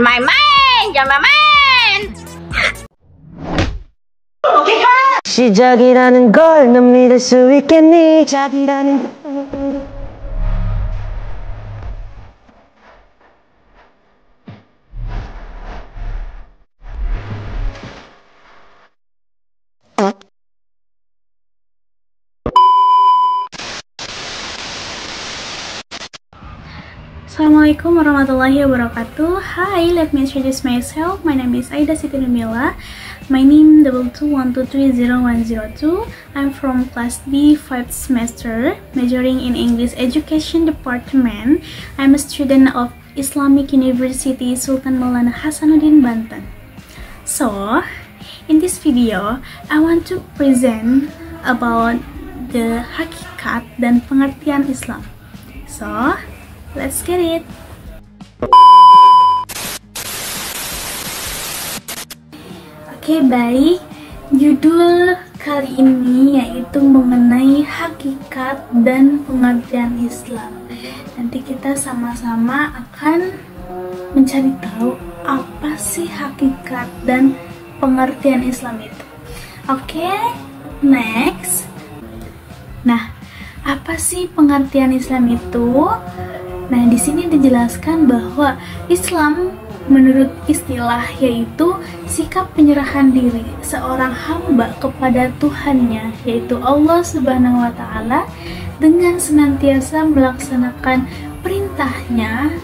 main-main, jangan main. 시작이라는 걸 넌 믿을 수 있겠니? 시작이라는 Assalamualaikum warahmatullahi wabarakatuh. Hi, let me introduce myself. My name is Aida Siti Nurmila. My name 221230102. I'm from class B 5th semester, majoring in English Education Department. I'm a student of Islamic University Sultan Maulana Hasanuddin Banten. So, in this video, I want to present about the hakikat dan pengertian Islam. So, let's get it. Oke, baik. Judul kali ini yaitu mengenai hakikat dan pengertian Islam. Nanti kita sama-sama akan mencari tahu apa sih hakikat dan pengertian Islam itu. Oke, next. Nah, apa sih pengertian Islam itu? Nah, di sini dijelaskan bahwa Islam menurut istilah yaitu sikap penyerahan diri seorang hamba kepada Tuhannya, yaitu Allah Subhanahu wa Ta'ala, dengan senantiasa melaksanakan perintahnya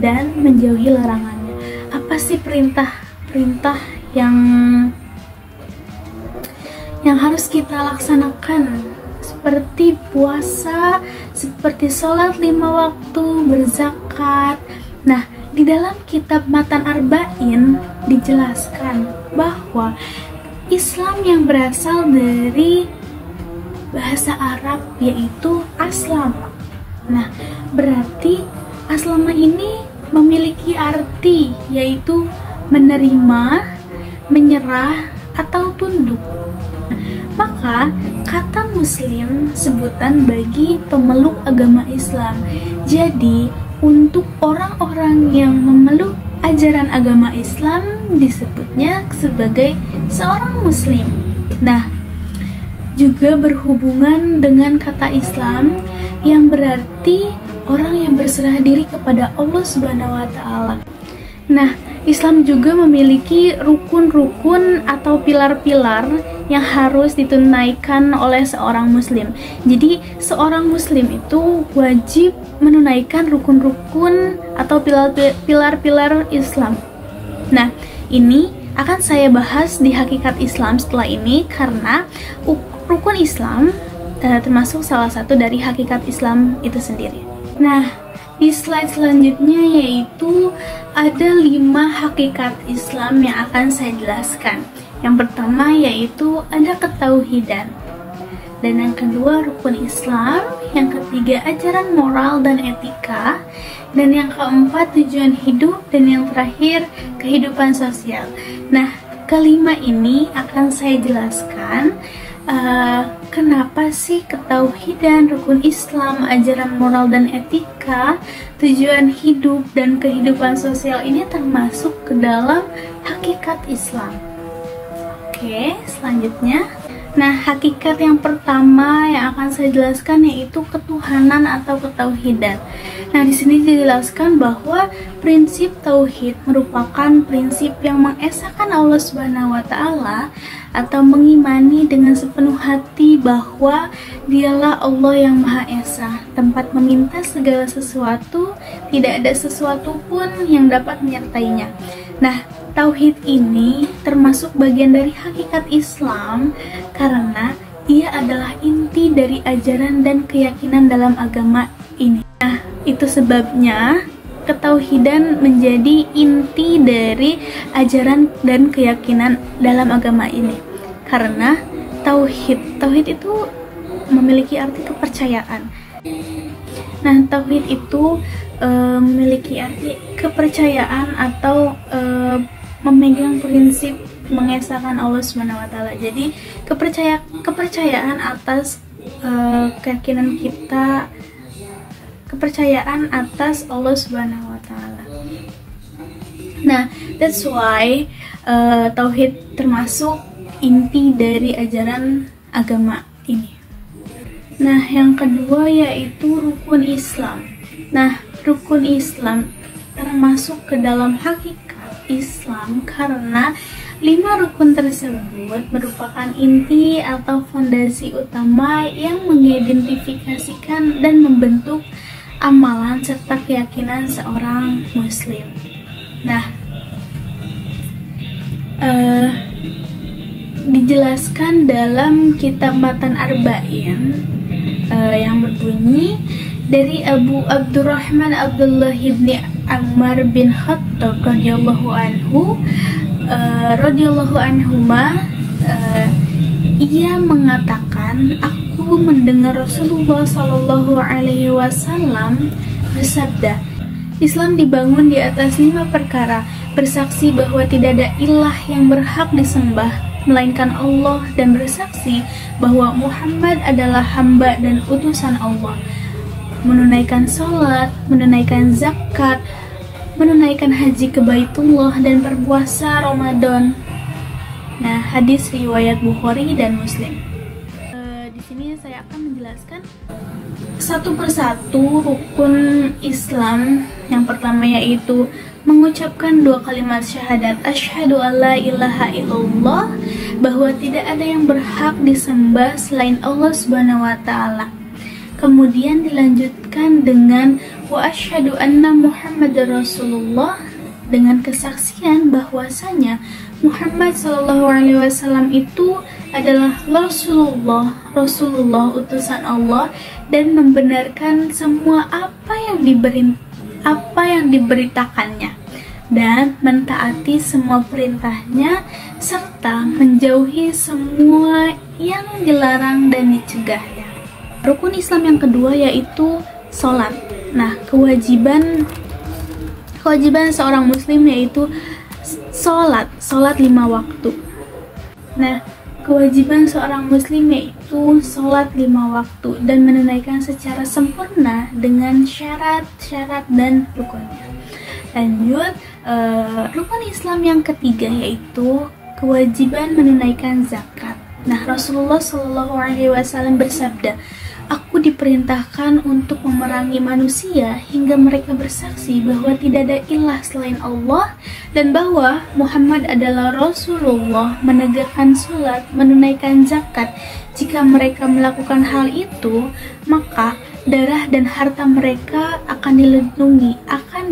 dan menjauhi larangannya. Apa sih perintah yang harus kita laksanakan? Seperti puasa, seperti sholat 5 waktu, berzakat. Nah, di dalam kitab Matan Arba'in dijelaskan bahwa Islam yang berasal dari bahasa Arab yaitu aslam. Nah, berarti aslama ini memiliki arti yaitu menerima, menyerah, atau tunduk. Maka kata muslim sebutan bagi pemeluk agama Islam. Jadi untuk orang-orang yang memeluk ajaran agama Islam disebutnya sebagai seorang muslim. Nah, juga berhubungan dengan kata Islam yang berarti orang yang berserah diri kepada Allah Subhanahu wa Ta'ala. Nah, Islam juga memiliki rukun-rukun atau pilar-pilar yang harus ditunaikan oleh seorang muslim. Jadi, seorang muslim itu wajib menunaikan rukun-rukun atau pilar-pilar Islam. Nah, ini akan saya bahas di hakikat Islam setelah ini karena rukun Islam termasuk salah satu dari hakikat Islam itu sendiri. Nah, di slide selanjutnya yaitu ada 5 hakikat Islam yang akan saya jelaskan. Yang pertama yaitu ada ketauhidan, dan yang kedua rukun Islam, yang ketiga ajaran moral dan etika, dan yang keempat tujuan hidup, dan yang terakhir kehidupan sosial. Nah, kelima ini akan saya jelaskan kenapa sih ketauhidan, rukun Islam, ajaran moral dan etika, tujuan hidup, dan kehidupan sosial ini termasuk ke dalam hakikat Islam. Oke, selanjutnya. Nah, hakikat yang pertama yang akan saya jelaskan yaitu ketuhanan atau ketauhidan. Nah, di sini dijelaskan bahwa prinsip tauhid merupakan prinsip yang mengesahkan Allah Subhanahu wa Ta'ala atau mengimani dengan sepenuh hati bahwa Dialah Allah yang Maha Esa, tempat meminta segala sesuatu, tidak ada sesuatu pun yang dapat menyertainya. Nah, tauhid ini termasuk bagian dari hakikat Islam karena ia adalah inti dari ajaran dan keyakinan dalam agama ini. Nah, itu sebabnya ketauhidan menjadi inti dari ajaran dan keyakinan dalam agama ini. Karena tauhid itu memiliki arti kepercayaan. Nah, tauhid itu memiliki arti kepercayaan atau memegang prinsip mengesahkan Allah Subhanahu wa Ta'ala. Jadi kepercayaan atas keyakinan kita, kepercayaan atas Allah Subhanahu wa Ta'ala. Nah, that's why tauhid termasuk inti dari ajaran agama ini. Nah, yang kedua yaitu rukun Islam. Nah, rukun Islam termasuk ke dalam hakikat Islam karena 5 rukun tersebut merupakan inti atau fondasi utama yang mengidentifikasikan dan membentuk amalan serta keyakinan seorang muslim. Nah, dijelaskan dalam kitab Matan Arba'in yang berbunyi dari Abu Abdurrahman Abdullah ibni Ammar bin Khattab radhiyallahu anhuma, ia mengatakan, aku mendengar Rasulullah Shallallahu Alaihi Wasallam bersabda, Islam dibangun di atas 5 perkara: bersaksi bahwa tidak ada ilah yang berhak disembah melainkan Allah, dan bersaksi bahwa Muhammad adalah hamba dan utusan Allah, menunaikan sholat, menunaikan zakat, menunaikan haji ke Baitullah, dan berpuasa Ramadan. Nah, hadis riwayat Bukhari dan Muslim. Di sini saya akan menjelaskan satu persatu rukun Islam. Yang pertama yaitu mengucapkan 2 kalimat syahadat, asyhadu alla ilaha illallah, bahwa tidak ada yang berhak disembah selain Allah Subhanahu wa taala. Kemudian dilanjutkan dengan wa asyhadu anna Muhammadar Rasulullah, dengan kesaksian bahwasanya Muhammad Shallallahu Alaihi Wasallam itu adalah Rasulullah utusan Allah, dan membenarkan semua apa yang diberitakannya, dan mentaati semua perintahnya, serta menjauhi semua yang dilarang dan dicegahnya. Rukun Islam yang kedua yaitu sholat. Nah, kewajiban seorang muslim yaitu sholat 5 waktu. Nah, kewajiban seorang muslim yaitu sholat 5 waktu dan menunaikan secara sempurna dengan syarat-syarat dan rukunnya. Lanjut, rukun Islam yang ketiga yaitu kewajiban menunaikan zakat. Nah, Rasulullah Shallallahu Alaihi Wasallam bersabda, aku diperintahkan untuk memerangi manusia hingga mereka bersaksi bahwa tidak ada ilah selain Allah dan bahwa Muhammad adalah Rasulullah, menegakkan sholat, menunaikan zakat. Jika mereka melakukan hal itu, maka darah dan harta mereka akan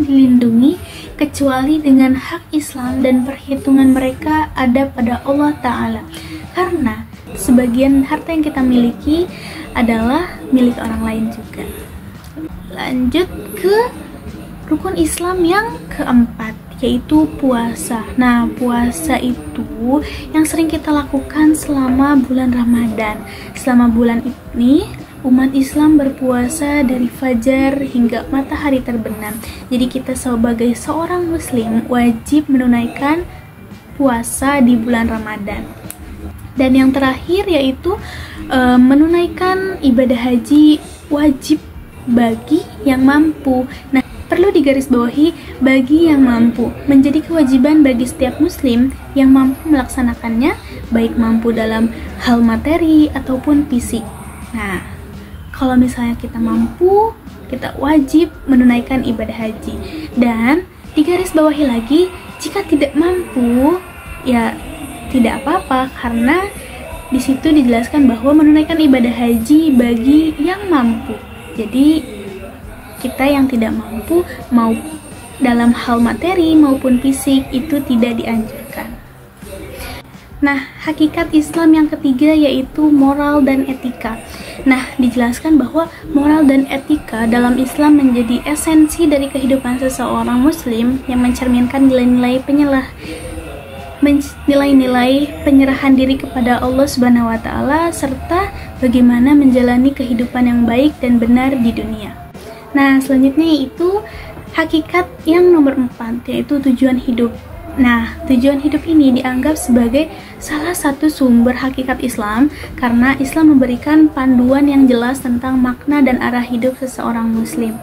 dilindungi kecuali dengan hak Islam, dan perhitungan mereka ada pada Allah Ta'ala, karena sebagian harta yang kita miliki adalah milik orang lain juga. Lanjut ke rukun Islam yang keempat yaitu puasa. Nah, puasa itu yang sering kita lakukan selama bulan Ramadan. Selama bulan ini umat Islam berpuasa dari fajar hingga matahari terbenam. Jadi kita sebagai seorang muslim wajib menunaikan puasa di bulan Ramadan. Dan yang terakhir yaitu menunaikan ibadah haji wajib bagi yang mampu. Nah, perlu digarisbawahi, bagi yang mampu menjadi kewajiban bagi setiap muslim yang mampu melaksanakannya, baik mampu dalam hal materi ataupun fisik. Nah, kalau misalnya kita mampu, kita wajib menunaikan ibadah haji. Dan digarisbawahi lagi, jika tidak mampu, ya tidak apa-apa, karena di situ dijelaskan bahwa menunaikan ibadah haji bagi yang mampu. Jadi kita yang tidak mampu, mau dalam hal materi maupun fisik, itu tidak dianjurkan. Nah, hakikat Islam yang ketiga yaitu moral dan etika. Nah, dijelaskan bahwa moral dan etika dalam Islam menjadi esensi dari kehidupan seseorang muslim yang mencerminkan nilai-nilai penyerahan diri kepada Allah Subhanahu wa taala, serta bagaimana menjalani kehidupan yang baik dan benar di dunia. Nah, selanjutnya yaitu hakikat yang nomor 4 yaitu tujuan hidup. Nah, tujuan hidup ini dianggap sebagai salah satu sumber hakikat Islam karena Islam memberikan panduan yang jelas tentang makna dan arah hidup seseorang muslim.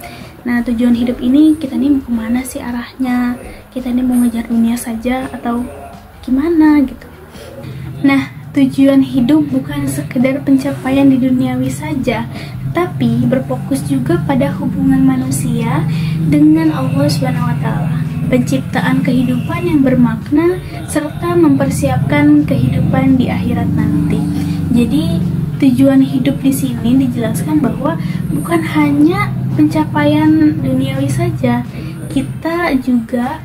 Nah, tujuan hidup ini kita nih mau kemana sih arahnya? Kita nih mau ngejar dunia saja atau gimana gitu? Nah, tujuan hidup bukan sekedar pencapaian di duniawi saja, tapi berfokus juga pada hubungan manusia dengan Allah Subhanahu wa taala, penciptaan kehidupan yang bermakna serta mempersiapkan kehidupan di akhirat nanti. Jadi, tujuan hidup di sini dijelaskan bahwa bukan hanya pencapaian duniawi saja, kita juga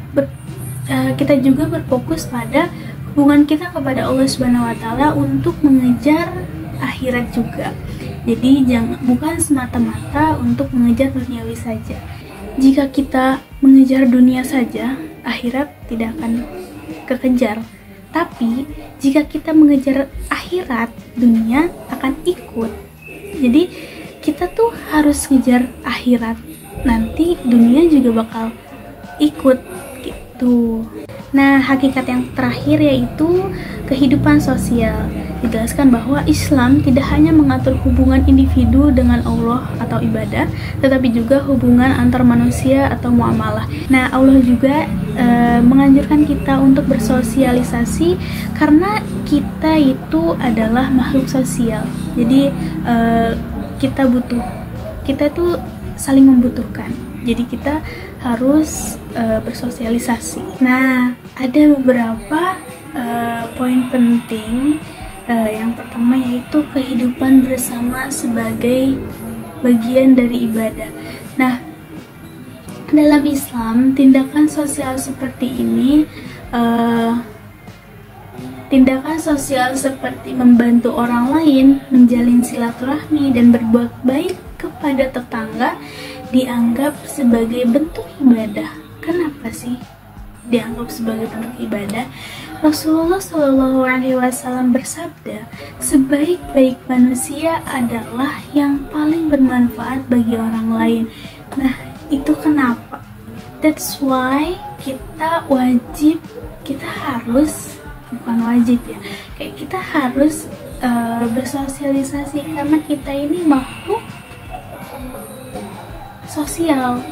berfokus pada hubungan kita kepada Allah Subhanahu wa taala untuk mengejar akhirat juga. Jadi bukan semata-mata untuk mengejar duniawi saja. Jika kita mengejar dunia saja, akhirat tidak akan kekejar. Tapi jika kita mengejar akhirat, dunia akan ikut. Jadi kita tuh harus ngejar akhirat. Nanti dunia juga bakal ikut gitu. Nah, hakikat yang terakhir yaitu kehidupan sosial. Dijelaskan bahwa Islam tidak hanya mengatur hubungan individu dengan Allah atau ibadah, tetapi juga hubungan antar manusia atau muamalah. Nah, Allah juga menganjurkan kita untuk bersosialisasi karena kita itu adalah makhluk sosial. Jadi kita itu saling membutuhkan. Jadi kita harus bersosialisasi. Nah, ada beberapa poin penting. Yang pertama yaitu kehidupan bersama sebagai bagian dari ibadah. Nah, dalam Islam, tindakan sosial seperti ini, tindakan sosial seperti membantu orang lain, menjalin silaturahmi, dan berbuat baik kepada tetangga dianggap sebagai bentuk ibadah. Kenapa sih dianggap sebagai bentuk ibadah? Rasulullah Shallallahu Alaihi Wasallam bersabda, sebaik-baik manusia adalah yang paling bermanfaat bagi orang lain. Nah, itu kenapa? That's why kita harus bersosialisasi karena kita ini makhluk sosial.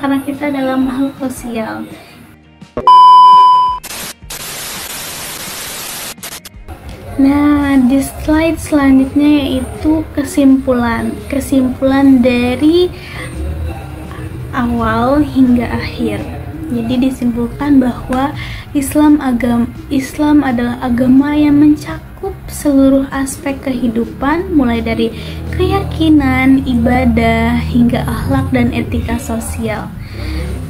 Karena kita adalah makhluk sosial. Nah, di slide selanjutnya yaitu kesimpulan dari awal hingga akhir. Jadi disimpulkan bahwa Islam adalah agama yang mencakup seluruh aspek kehidupan, mulai dari keyakinan, ibadah, hingga akhlak dan etika sosial.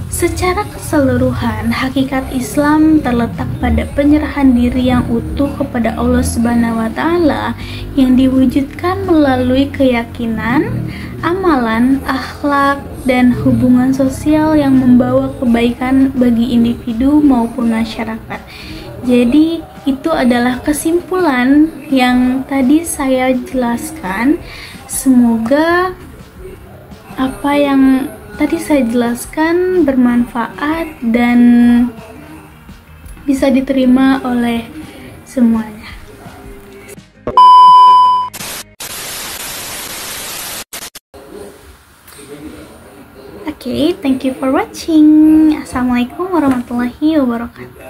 Secara keseluruhan, hakikat Islam terletak pada penyerahan diri yang utuh kepada Allah Subhanahu wa taala yang diwujudkan melalui keyakinan, amalan, akhlak, dan hubungan sosial yang membawa kebaikan bagi individu maupun masyarakat. Jadi, itu adalah kesimpulan yang tadi saya jelaskan. Semoga apa yang tadi saya jelaskan bermanfaat dan bisa diterima oleh semuanya. Oke, thank you for watching. Assalamualaikum warahmatullahi wabarakatuh.